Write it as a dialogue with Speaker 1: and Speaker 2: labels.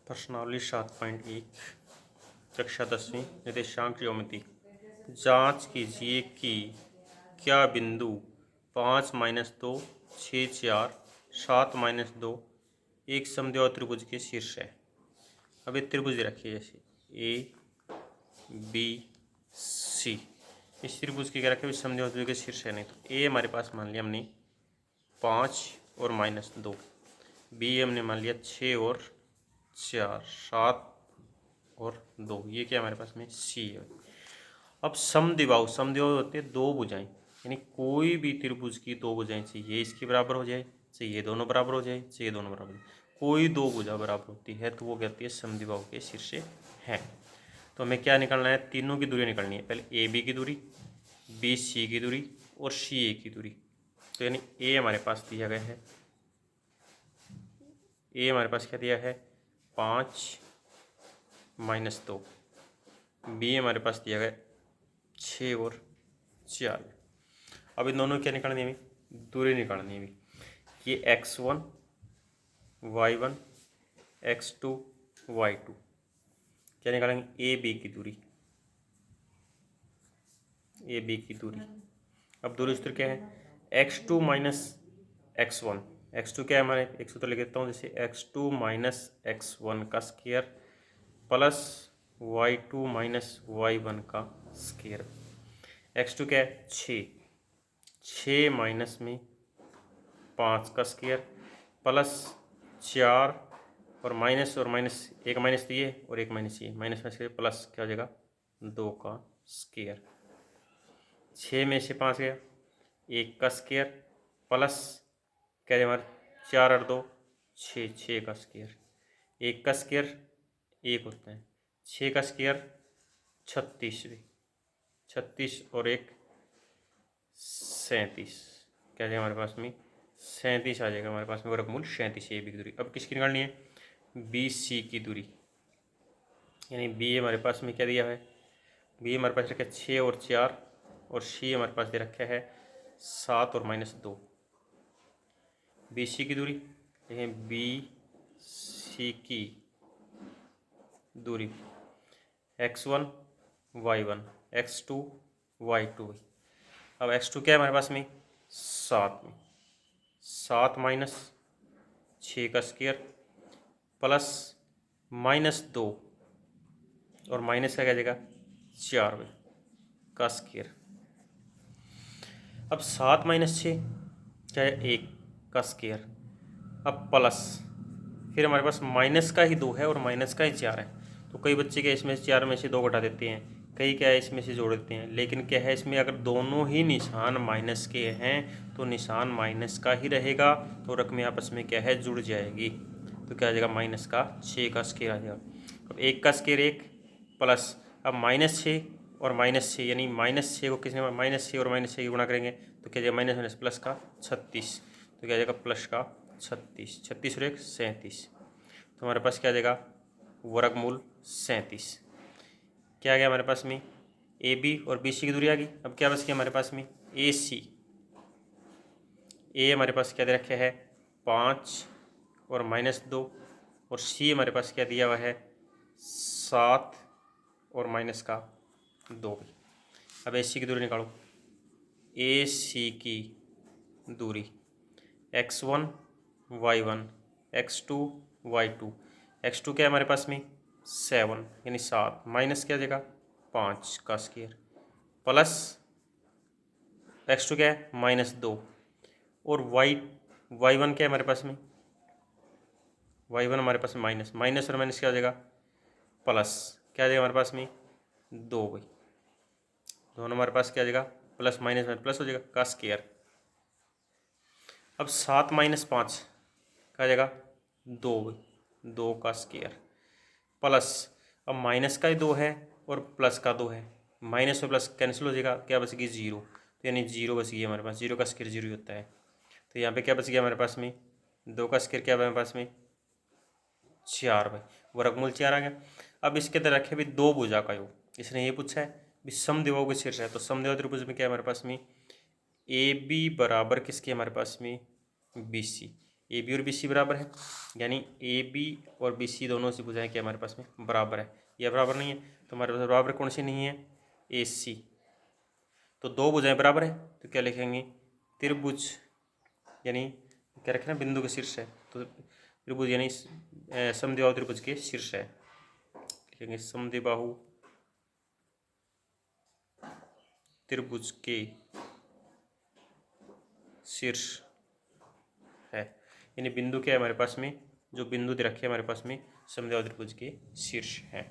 Speaker 1: प्रश्नावली 7.1 कक्षा 10वीं निर्देशांक ज्योमेट्री। जांच कीजिए कि क्या बिंदु 5-2 6 4 7 2 एक समद्विबाहु त्रिभुज के शीर्ष है। अब एक त्रिभुज रखिए जैसे ए बी सी। इस त्रिभुज की क्या रखे समद्विबाहु त्रिभुज के शीर्ष है। नहीं तो ए हमारे पास मान लिया हमने 5 और -2, बी हमने मान लिया 6 और 4, 7 और 2, ये क्या हमारे पास में सी है। अब समद्विबाहु होते हैं दो भुजाएं, यानी कोई भी त्रिभुज की दो भुजाएं चाहिए इसके बराबर हो जाए, चाहिए दोनों बराबर हो जाए, चाहिए दोनों बराबर हो जाए। कोई दो भुजा बराबर होती है तो वो कहती है समद्विबाहु के शीर्ष है। तो हमें क्या निकालना है, तीनों की दूरी निकालनी है। पहले ए बी की दूरी, बी सी की दूरी और सी ए की दूरी। तो यानी ए हमारे पास दिया गया है, ए हमारे पास क्या दिया है 5 -2, बी हमारे पास दिया गया 6 और 4। अब इन दोनों क्या निकालनी है, दूरी निकालनी है। ये x1 y1 x2 y2 क्या निकालेंगे, ए बी की दूरी, ए बी की दूरी। अब दूरी सूत्र क्या है, x2 - x1, x2 क्या है हमारे, एक सूत्र लिख देता हूँ जैसे x2 - x1 का स्क्वायर प्लस y2 - y1 का स्क्वायर। x2 क्या है 6 माइनस में 5 का स्क्वायर प्लस 4 और माइनस एक माइनस दिए और एक माइनस ये माइनस में प्लस क्या हो जाएगा 2 का स्क्वायर। 6 में से 5 गया, 1 का स्क्वायर प्लस क्या है हमारे 4 और 2 6 का स्क्वायर। 1 का स्क्वायर 1 होता है, 6 का स्क्वायर 36 और 1 37, क्या जाएगा हमारे पास में 37 आ जाएगा हमारे पास में, वर्गमूल 37 ए बी की दूरी। अब किसकी निकालनी है, बी सी की दूरी, यानी बी हमारे पास में क्या दिया है, बी हमारे पास रखा है 6 और 4 और सी हमारे पास दे रखा है 7 और -2। बी सी की दूरी देखें, बी सी की दूरी x1 y1 x2 y2। अब x2 क्या है हमारे पास में 7 माइनस 6 का स्क्वायर प्लस -2 और माइनस का क्या जाएगा 4 का स्क्वायर। अब 7 - 6 क्या है 1 का स्क्वायर, अब प्लस फिर हमारे पास माइनस का ही 2 है और माइनस का ही 4 है। तो कई बच्चे क्या इसमें 4 में से 2 घटा देते हैं, कई क्या है इसमें से जोड़ देते हैं। लेकिन क्या है इसमें अगर दोनों ही निशान माइनस के हैं तो निशान माइनस का ही रहेगा, तो रकमें आपस में क्या है जुड़ जाएगी। तो क्या आ जाएगा माइनस का 6 का स्क्वायर आ जाएगा। अब 1 का स्क्वायर 1 प्लस अब -6 और -6, यानी -6 को किसने -6 और -6 की गुणा करेंगे तो क्या जाएगा माइनस प्लस का 36। तो क्या आ जाएगा प्लस का 36 और 1 37। तो हमारे पास क्या आ जाएगा वर्गमूल 37। क्या आ गया हमारे पास में, ए बी और बी सी की दूरी आ गई। अब क्या बस गया हमारे पास में ए सी, ए हमारे पास क्या दे रखा है 5 और -2 और सी हमारे पास क्या दिया हुआ है 7 और माइनस का 2। अब ए सी की दूरी निकालो, ए सी की दूरी x1 y1 x2 y2। x2 क्या है हमारे पास में 7 यानी 7 माइनस क्या जाएगा 5 का स्क्वायर प्लस x2 क्या है -2 और y1 क्या है हमारे पास में y1 हमारे पास में माइनस और माइनस क्या हो जाएगा प्लस, क्या आ जाएगा हमारे पास में 2 भाई, दोनों हमारे पास क्या आ जाएगा प्लस माइनस में प्लस हो जाएगा का स्क्वायर। अब 7 - 5 क्या आ जाएगा 2 का स्क्वायर प्लस अब माइनस का ही 2 है और प्लस का 2 है, माइनस और प्लस कैंसिल हो जाएगा, क्या बचेगी 0। तो यानी 0 बच गया हमारे पास, 0 का स्क्वायर 0 ही होता है। तो यहाँ पे क्या बच गया हमारे पास में 2 का स्क्वायर क्या है हमारे पास में 4 भाई, वर्गमूल 4 आ गया। अब इसके अंदर रखे भी दो भुजा का योग, इसने ये पूछा है भी समद्विबाहु के शीर्ष है। तो समद्विबाहु त्रिभुज में क्या है हमारे पास में ए बी बराबर किसके हमारे पास में बी सी, ए बी और बी सी बराबर है, यानी ए बी और बी सी दोनों सी भुजाएं क्या हमारे पास में बराबर है। यह बराबर नहीं है तो हमारे पास बराबर कौन सी नहीं है, ए सी। तो दो भुजाएं बराबर है तो क्या लिखेंगे, त्रिभुज, यानी क्या रखें ना, बिंदु के शीर्ष है तो त्रिभुज यानी समद्विबाहु त्रिभुज के शीर्ष है, लिखेंगे समद्विबाहु त्रिभुज के शीर्ष है। यानी बिंदु क्या है हमारे पास में, जो बिंदु दे रखे हमारे पास में समद्विबाहु त्रिभुज के शीर्ष है।